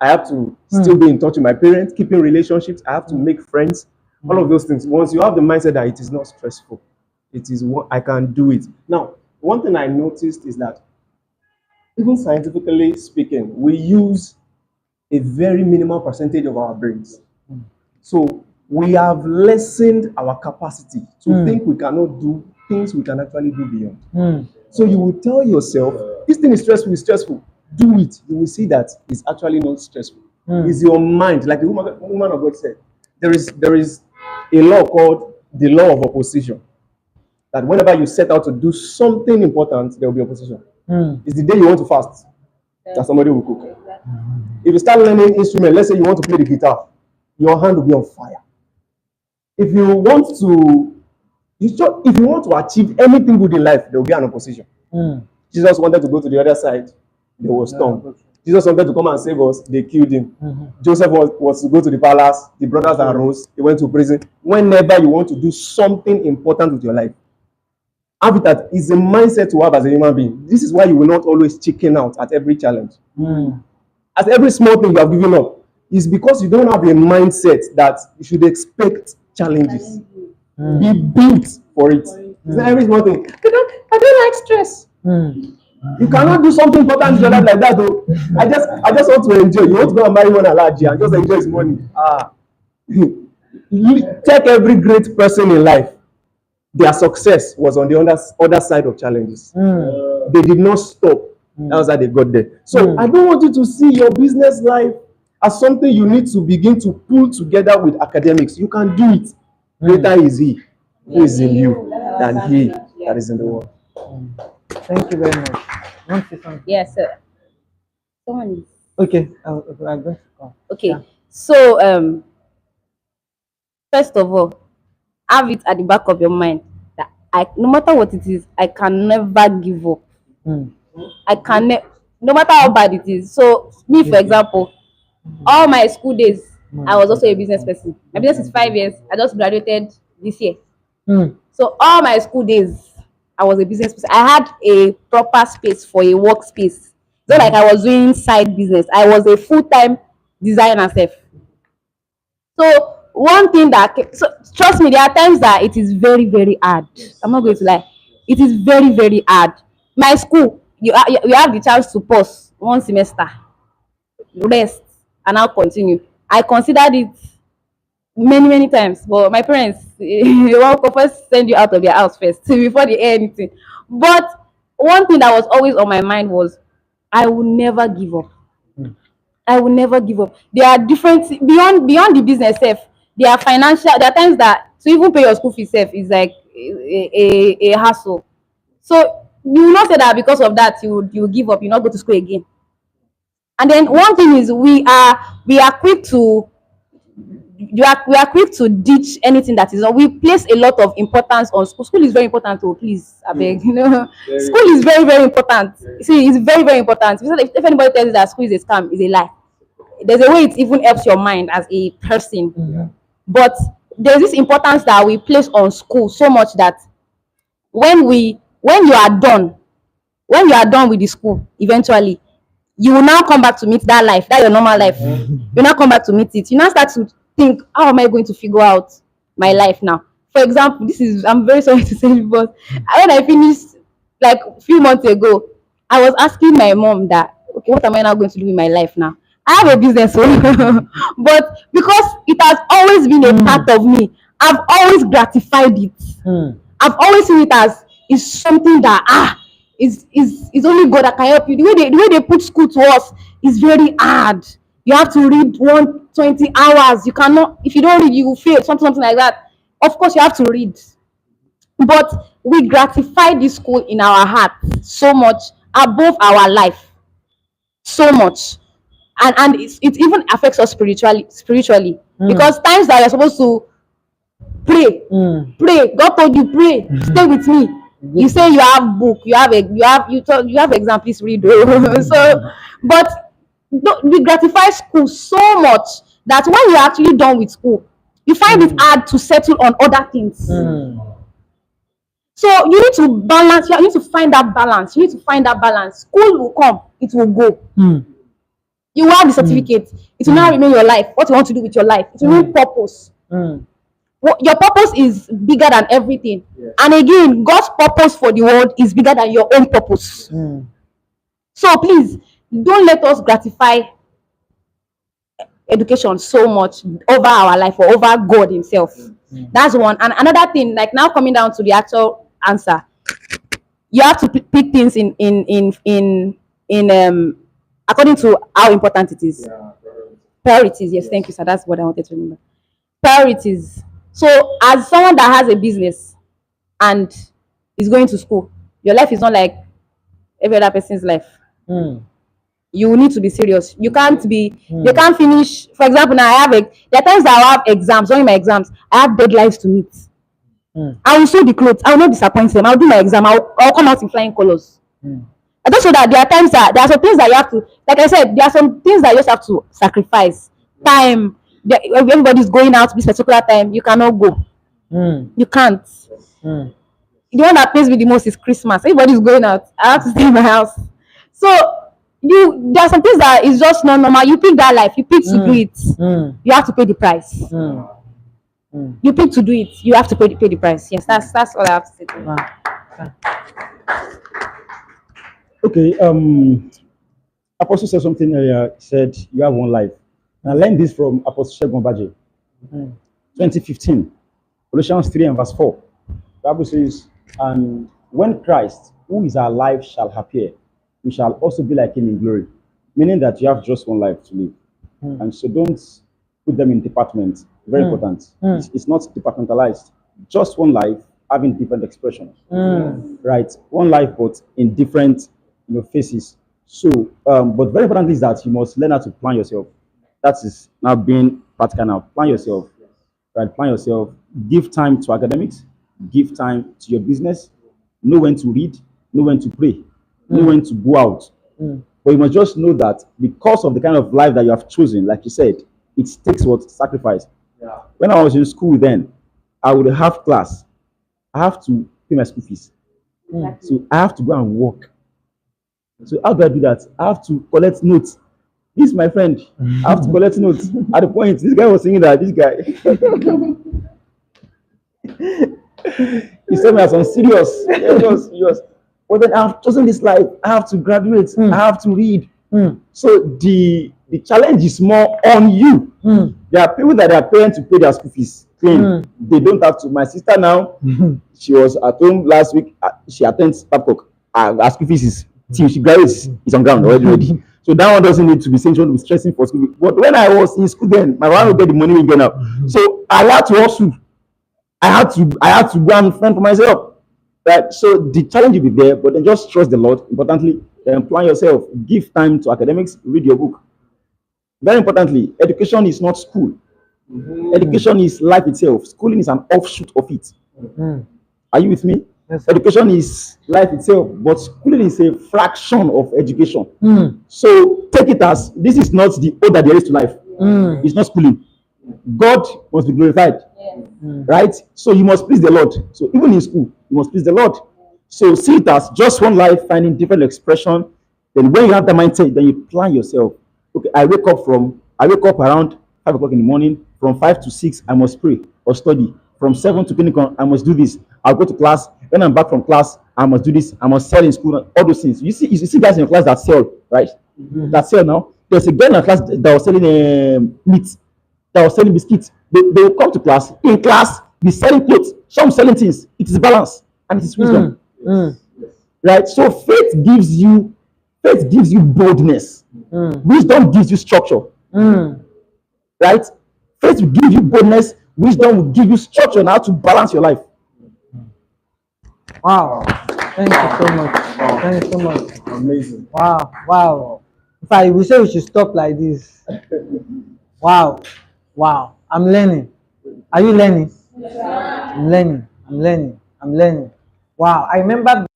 I have to still be in touch with my parents, keeping relationships. I have to make friends. All of those things. Once you have the mindset that it is not stressful, it is what I can do it. Now, one thing I noticed is that even scientifically speaking, we use a very minimal percentage of our brains. So we have lessened our capacity to think we cannot do things we can actually do beyond. So you will tell yourself, this thing is stressful, it's stressful. Do it. You will see that it's actually not stressful. It's your mind, like the woman of God said. There is a law called the law of opposition. That whenever you set out to do something important, there will be opposition. It's the day you want to fast that somebody will cook. If you start learning instrument, let's say you want to play the guitar, your hand will be on fire. If you want to achieve anything good in life, there will be an opposition. Jesus wanted to go to the other side, there was storm. Jesus wanted to come and save us, they killed him. Joseph was to go to the palace, the brothers arose, they went to prison. Whenever you want to do something important with your life, have it that is a mindset to have as a human being. This is why you will not always chicken out at every challenge. At every small thing you have given up, is because you don't have a mindset that you should expect challenges. Be built for it. It's not every small thing. I don't like stress. You cannot do something important in your life like that, though. I just want to enjoy. You want to go and marry one allergy and just enjoy his money. Take every great person in life. Their success was on the other side of challenges. They did not stop. That was how they got there. So I don't want you to see your business life as something you need to begin to pull together with academics. You can do it. Greater is he who is in you than he that is in the world. Thank you very much. Yes, sir. Someone is Okay, I'm going to come. okay. Yeah. So first of all, have it at the back of your mind that no matter what it is, I can never give up. I can no matter how bad it is. So me, for example, all my school days, I was also a business person. My business is 5 years. I just graduated this year. So all my school days, I was a business person. I had a proper space for a workspace. It's not like I was doing side business. I was a full-time designer self. So one thing so trust me, there are times that it is very, very hard. I'm not going to lie. It is very, very hard. My school, you have the chance to pause 1 semester, rest, and now continue. I considered it many, many times, but my parents they want to first send you out of their house first before they hear anything. But one thing that was always on my mind was I will never give up. I will never give up. There are different beyond the business self. There are financial. There are times that to even pay your school fees self is like a hassle. So you will not say that because of that you give up. You not go to school again. And then one thing is we are quick to we are quick to ditch anything that is not. We place a lot of importance on school. School is very important. Oh, please, I beg. School is very, very important. See, it's very, very important. If anybody tells you that school is a scam, it's a lie. There's a way it even helps your mind as a person. But there's this importance that we place on school so much that when you are done with the school, eventually you will now come back to meet that life, that your normal life. You now come back to meet it. You now start to think, how am I going to figure out my life now? For example, I'm very sorry to say it, but when I finished like a few months ago, I was asking my mom that, okay, what am I now going to do with my life now? I have a business, but because it has always been a part of me, I've always gratified it. I've always seen it as is something that is only God that can help you. The way they put school to us is very hard. You have to read 120 hours. You cannot, if you don't read, you will fail, something like that. Of course, you have to read. But we gratify this school in our heart so much above our life. So much. And it even affects us spiritually. Because times that you're supposed to pray, God told you pray, stay with me. You say you have book, you have exam, please read. So, but we gratify school so much that when you're actually done with school, you find it hard to settle on other things. So you need to balance. You need to find that balance. School will come, it will go. You will have the certificate. It will now remain your life. What you want to do with your life. It will remain purpose. Your purpose is bigger than everything. And again, God's purpose for the world is bigger than your own purpose. So please, don't let us gratify education so much over our life or over God himself. That's one. And another thing, like now coming down to the actual answer, you have to pick things in according to how important it is. Priorities, yes, thank you, sir. That's what I wanted to remember. Priorities. So as someone that has a business and is going to school, your life is not like every other person's life. You need to be serious. You can't be, you can't finish. For example, now there are times that I have exams, during my exams, I have deadlines to meet. I will sew the clothes, I will not disappoint them. I'll do my exam, I'll come out in flying colors. I just know that there are times that there are some things that you have to, like I said, there are some things that you just have to sacrifice. Time. Everybody's going out this particular time, you cannot go. You can't. The one that pays me the most is Christmas. Everybody's going out. I have to stay in my house. So there are some things that is just not normal. You pick that life, you pick to do it. You have to pay the price. You pick to do it, you have to pay the price. Yes, that's all I have to say. Okay, Apostle said something earlier. He said you have one life. And I learned this from Apostle Shegun Baje, 2015, Colossians 3 and verse 4. The Bible says, and when Christ, who is our life, shall appear, we shall also be like him in glory. Meaning that you have just one life to live. And so don't put them in departments. Very important. It's not departmentalized. Just one life having different expressions. Right? One life, but in different faces. So, but very important is that you must learn how to plan yourself. That is now being practical now. Plan yourself. Right? Plan yourself. Give time to academics. Give time to your business. Know when to read. Know when to pray. Know when to go out. But you must just know that because of the kind of life that you have chosen, like you said, it takes what? Sacrifice. When I was in school then, I would have class. I have to pay my school fees. So I have to go and work. So how do I do that? I have to collect notes. This is my friend. I have to collect notes. At the point, this guy was saying that this guy. He said me as I'm serious. Serious. But then I've chosen this life. I have to graduate. I have to read. So the challenge is more on you. There are people that are paying to pay their school fees. They don't have to. My sister now, she was at home last week. She attends Babcock. Her school fees is till she graduates is on ground already. So that one doesn't need to be saying she won't be stressing for school. But when I was in school then, my mom would get the money we get now. So I had to hustle. I had to go and fend for myself. Right. So the challenge will be there, but then just trust the Lord. Importantly, plan yourself. Give time to academics. Read your book. Very importantly, education is not school. Education is life itself. Schooling is an offshoot of it. Are you with me? Yes, education is life itself, but schooling is a fraction of education. So take it as this is not the ode that there is to life. It's not schooling. God must be glorified. Right? So you must please the Lord. So even in school, you must please the Lord. So see it as just one life, finding different expression. Then when you have the mindset, then you plan yourself. Okay, I wake up around 5 o'clock in the morning. From 5 to 6, I must pray or study. From 7 to clinic, I must do this. I'll go to class. When I'm back from class, I must do this. I must sell in school. All those things. You see guys in your class that sell, right? That sell now. There's a girl in our class that was selling meat, that was selling biscuits. They will come to class. In class, be selling clothes. Some selling things. It is balance and it is wisdom. Right? So faith gives you boldness. Wisdom gives you structure. Right? Faith will give you boldness. Wisdom will give you structure on how to balance your life. Wow. Thank you so much. Thank you so much. Amazing. Wow. In fact, we say we should stop like this. Wow. I'm learning. Are you learning? I'm learning. Wow. I remember